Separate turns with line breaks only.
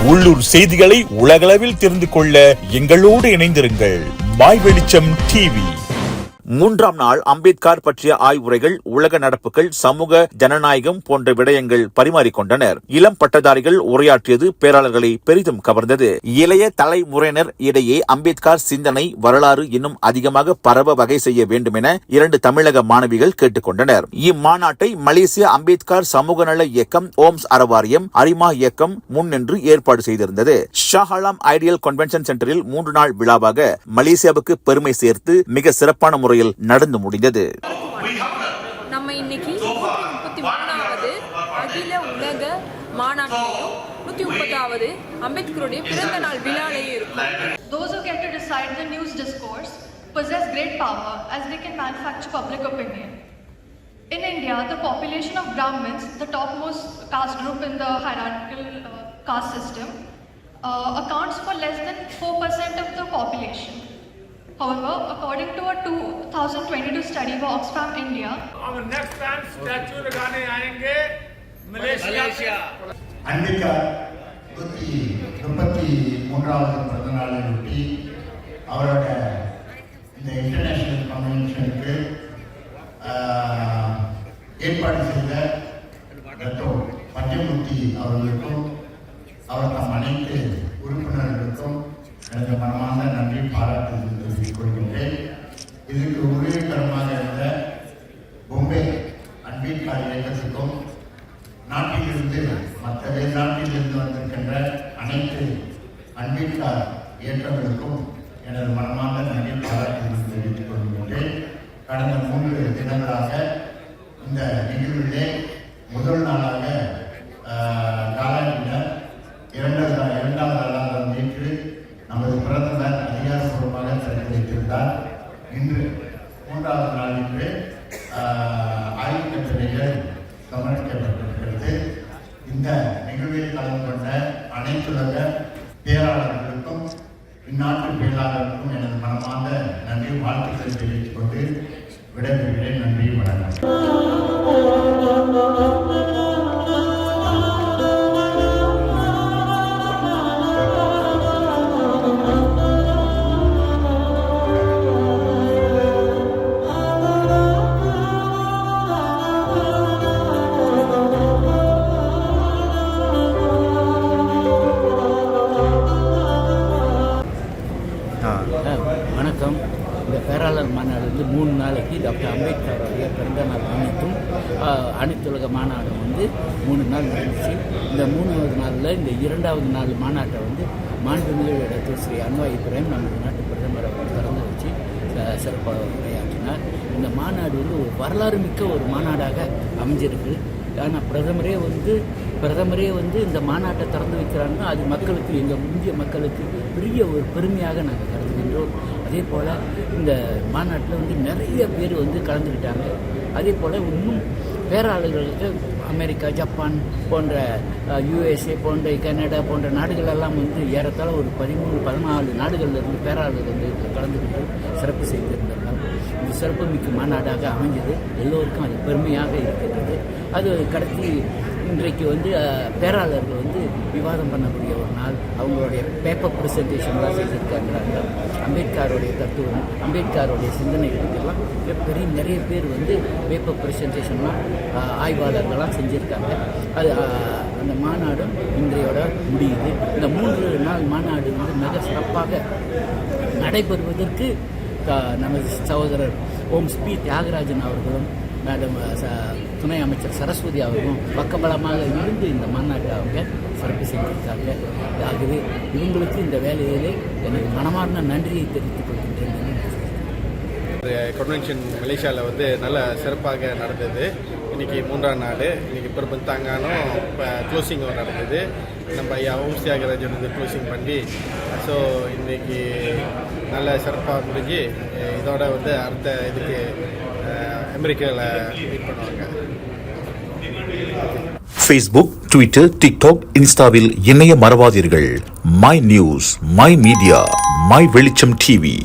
உள்ளூர் செய்திகளை உலகளவில் தெரிந்து கொள்ள எங்களோடு இணைந்திருங்கள். மை வெளிச்சம் டிவி.
3ஆம் நாள் அம்பேத்கர் பற்றிய ஆய்வுரைகள், உலக நடப்புகள், சமூக ஜனநாயகம் போன்ற விடயங்கள் பரிமாறிக்கொண்டனர். இளம் பட்டதாரிகள் உரையாற்றியது பேராளர்களை பெரிதும் கவர்ந்தது. இளைய தலைமுறையினர் இடையே அம்பேத்கர் சிந்தனை, வரலாறு இன்னும் அதிகமாக பரவ வகை செய்ய வேண்டும் என 2 தமிழக மாணவிகள் கேட்டுக்கொண்டனர். இம்மாநாட்டை மலேசிய அம்பேத்கர் சமூக நல இயக்கம், ஓம்ஸ் அறவாரியம், அரிமா இயக்கம் முன்னின்று ஏற்பாடு செய்திருந்தது. ஷா ஆலம் ஐடியல் கன்வென்ஷன் சென்டரில் 3 நாள் விழாவாக மலேசியாவுக்கு பெருமை சேர்த்து மிக சிறப்பான முறையில் நடந்து முடிந்தது.
நம்ம இன்னைக்கு 133வது அகில உலக மாநாட்டிலையும் 130வது அம்பேத்கருடைய பிறந்த நாள் விழாலையும் இருக்கும்.
Those who get to decide the news discourse possess great power as they can manufacture public opinion. In India, the population of Brahmins, the topmost caste group in the hierarchical caste system, accounts for less than 4% of the population. However, according to a 2022 study by Oxfam India,
our next time statue लगाने आएंगे Malaysia.
Ambedkar 133வது பிறந்த நாளை ஒட்டி அவரோட இந்த international கன்வென்ஷனுக்கு ஏற்பாடு செய்த doctor Panchamurthy அவர்களுக்கும் அவர் தம் அனைத்து உறுப்பினர்களுக்கும் எனது மனமார்ந்த நன்றி பாராட்டு தெரிவித்துக் கொள்கின்றேன். இதுக்கு உதவிகரமாக இருந்த பொம்பே அம்பேத்கர் இயக்கத்துக்கும் நாட்டிலிருந்து மற்ற வெளிநாட்டிலிருந்து வந்திருக்கின்ற அனைத்து அம்பேத்கர் இயக்கங்களுக்கும் எனது மனமார்ந்த நன்றி பாராட்டு தெரிவித்துக் கொள்கின்றேன். கடந்த 3 தினங்களாக இந்த நிகழ்விலே முதல் நாளாக காலாண்டினர், 2வது நாளாக நேற்று நமது பிரதமர் அதிகாரப்பூர்வமாக திறந்து வைத்திருந்தார். இன்று 3வது நாள் இன்று ஆய்வுக்கட்டுரைகள் சமர்ப்பிக்கப்பட்டிருக்கிறது. இந்த நிகழ்வில் கலந்து கொண்ட அனைத்துலக பேராளர்களுக்கும் இந்நாட்டு பேராளர்களுக்கும் எனது மனமார்ந்த நன்றி வாழ்த்துக்கள் தெரிவித்துக் கொண்டு விடைபெறுகிறேன். நன்றி, வணக்கம்.
வணக்கம். இந்த பேராளர் மாநாடு 3 நாளைக்கு டாக்டர் அம்பேத்கருடைய பிறந்த நாள் முன்னிட்டும் அனைத்துலக மாநாடு 3 நாள் நடந்துச்சு. இந்த 3வது நாளில் இந்த 2வது நாள் மாநாட்டை மாண்புமிகு டாக்டர் ஸ்ரீ அன்வார் இப்ராஹிம் நமது நாட்டு பிரதமரை திறந்து வச்சு சிறப்பாக உரையாற்றினார். இந்த மாநாடு ஒரு வரலாறு மிக்க ஒரு மாநாடாக அமைஞ்சிருக்கு. ஆனால் பிரதமரே இந்த மாநாட்டை திறந்து வைக்கிறாங்கன்னா அது மக்களுக்கு, எங்கள் இந்திய மக்களுக்கு பெரிய ஒரு பெருமையாக நாங்கள் கருதுகின்றோம். அதே போல் இந்த மாநாட்டில் நிறைய பேர் கலந்துக்கிட்டாங்க. அதே போல் இன்னும் பேராளர்களுக்கு அமெரிக்கா, ஜப்பான் போன்ற USA போன்ற கனடா போன்ற நாடுகளெல்லாம் ஏறத்தாழ ஒரு 13-14 நாடுகளிலிருந்து பேராளர்கள் கலந்துக்கிட்டு சிறப்பு செய்திருந்தார்கள். இது சிறப்பு மிக்க மாநாடாக அமைஞ்சது. எல்லோருக்கும் அது பெருமையாக இருக்கின்றது. அது கடத்தி இன்றைக்கு பேராளர்கள் விவாதம் பண்ணக்கூடிய ஒரு நாள். அவங்களுடைய பேப்பர் ப்ரெசன்டேஷன்லாம் செஞ்சுருக்காங்க. அம்பேத்கருடைய தத்துவம், அம்பேத்கருடைய சிந்தனைகளுக்கெல்லாம் நிறைய பேர் பேப்பர் ப்ரெசன்டேஷன்லாம் ஆய்வாளர்கள்லாம் செஞ்சுருக்காங்க. அது அந்த மாநாடு இன்றையோட முடியுது. இந்த 3 நாள் மாநாடு மிக சிறப்பாக நடைபெறுவதற்கு நமது சகோதரர் ஓம்ஸ் பி தியாகராஜன் அவர்களும் மேடம் துணை அமைச்சர் சரஸ்வதி அவர்களும் பக்கபலமாக இருந்து இந்த மாநாட்டை அவங்க சிறப்பு செஞ்சிருக்காங்க. ஆகவே இவங்களுக்கு இந்த வேலையிலே எனக்கு மனமார்ந்த நன்றியை தெரிவித்துக் கொள்கின்றேன்.
கன்வென்ஷன் மலேசியாவில் நல்ல சிறப்பாக நடந்தது. இன்றைக்கி 3ஆம் நாள். இன்றைக்கி பிரபந்தாங்கானும் இப்போ க்ளோசிங் நடந்தது. நம்ம ஐயா ஓம்ஸ் தியாகராஜன் க்ளோசிங் பண்ணி ஸோ இன்றைக்கி நல்ல சிறப்பாக முடிஞ்சு இதோட அடுத்த இதுக்கு அமெரிக்காவில் மீட் பண்ணுவாங்க.
Facebook, Twitter, TikTok, Instaவில் இணைய மறவாதீர்கள். My news, my media, my வெளிச்சம் டிவி.